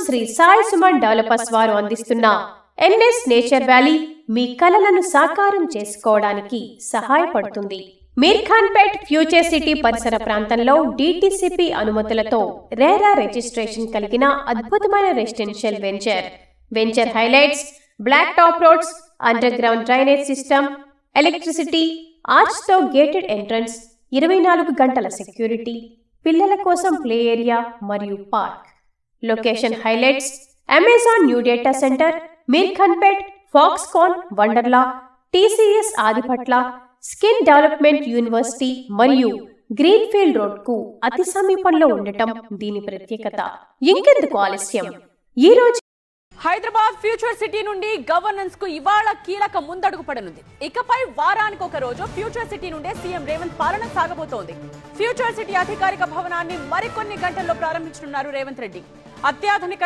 Shri Sai Suman developers వారు అందిస్తున్న NS nature valley మీ కలలను సాకారం చేసుకోవడానికి సహాయపడుతుంది. మీర్ఖాన్పేట్ ఫ్యూచర్ సిటీ పరిసర ప్రాంతంలో డిటిసిపి అనుమతులతో రేరా రిజిస్ట్రేషన్ కలిగిన అద్భుతమైన residential venture highlights black top roads, underground drainage system, electricity, arch తో గేటెడ్ ఎంట్రన్స్, 24 గంటల సెక్యూరిటీ, పిల్లల కోసం ప్లే ఏరియా మరియు park. Location highlights Amazon new data centre, Meerkhanpet, Foxconn, Wonderla, TCS Adibatla, skill development university మరియు greenfield road కు అతి సమీపంలో ఉండటం దీని ప్రత్యేకత. ఇంకెందుకు ఆలస్యం, ఈ రోజు హైదరాబాద్ ఫ్యూచర్ సిటీ నుండి గవర్నెన్స్ కు ఇవాళ కీలక ముందడుగు పడనుంది. ఇకపై వారానికి ఒక రోజు ఫ్యూచర్ సిటీ నుండే సీఎం రేవంత్ పాలన సాగబోతోంది. ఫ్యూచర్ సిటీ అధికారిక భవనాన్ని మరికొన్ని గంటల్లో ప్రారంభించనున్నారు రేవంత్ రెడ్డి. అత్యాధునిక